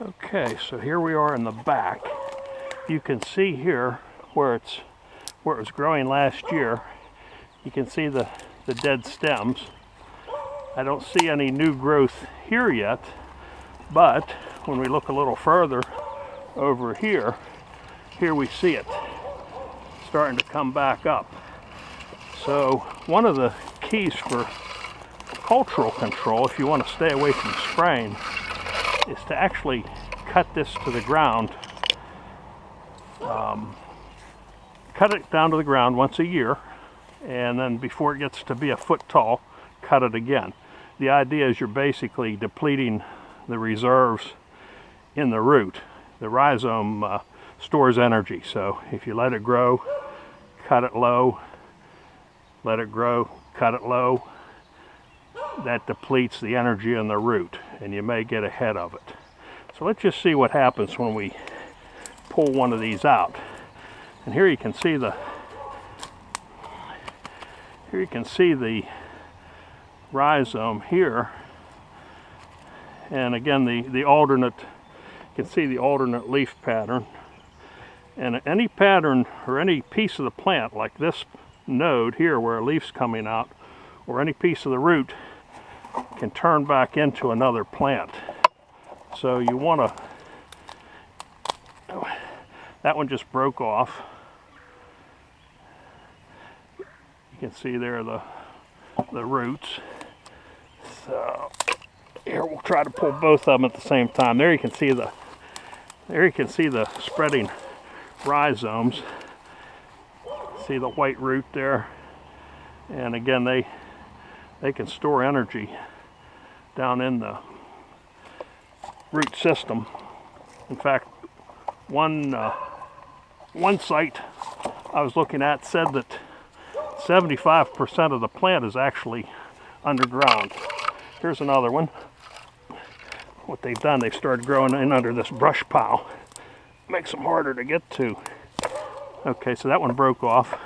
Okay, so here we are in the back. You can see here where it was growing last year. You can see the dead stems. I don't see any new growth here yet, but when we look a little further over here we see it starting to come back up. So one of the keys for cultural control, if you want to stay away from spraying, is to actually cut this to the ground. Cut it down to the ground once a year, and then before it gets to be a foot tall, cut it again. The idea is you're basically depleting the reserves in the root. The rhizome stores energy, so if you let it grow, cut it low, let it grow, cut it low, that depletes the energy in the root, and you may get ahead of it. So let's just see what happens when we pull one of these out. And here you can see the rhizome here, and again the alternate, you can see the alternate leaf pattern. And any pattern or any piece of the plant, like this node here where a leaf's coming out, or any piece of the root, can turn back into another plant. So you want to, that one just broke off. You can see there the roots. So here we'll try to pull both of them at the same time. There you can see the spreading rhizomes. See the white root there, and again they can store energy down in the root system. In fact, one site I was looking at said that 75% of the plant is actually underground. Here's another one. What they've done, they've started growing in under this brush pile. Makes them harder to get to. Okay, so that one broke off,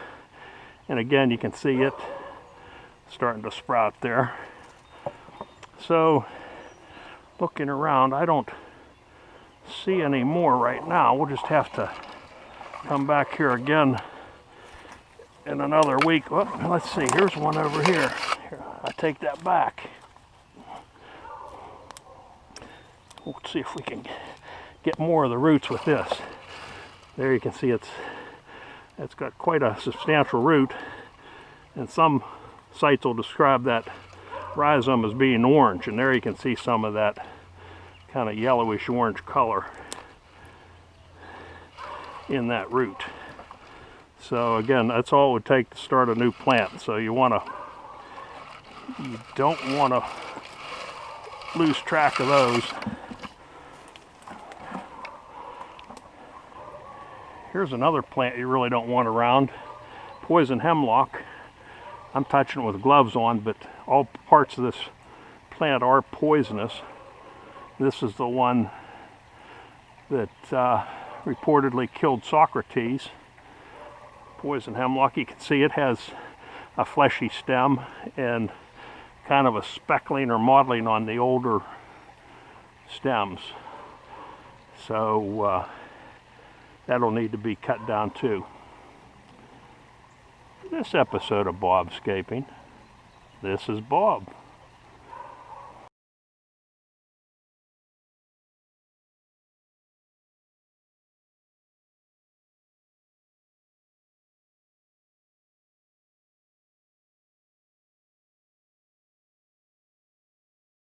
and again you can see it starting to sprout there. So looking around, I don't see any more right now. We'll just have to come back here again in another week. Well, let's see, here's one over here. Here, I take that back. Let's see if we can get more of the roots with this. There you can see it's got quite a substantial root, and some sites will describe that rhizome as being orange, and there you can see some of that kind of yellowish orange color in that root. So again, that's all it would take to start a new plant. So you don't want to lose track of those. Here's another plant you really don't want around, poison hemlock. I'm touching it with gloves on, but all parts of this plant are poisonous. This is the one that reportedly killed Socrates. Poison hemlock, you can see it has a fleshy stem and kind of a speckling or mottling on the older stems. So that'll need to be cut down too. This episode of Bobscaping, this is Bob.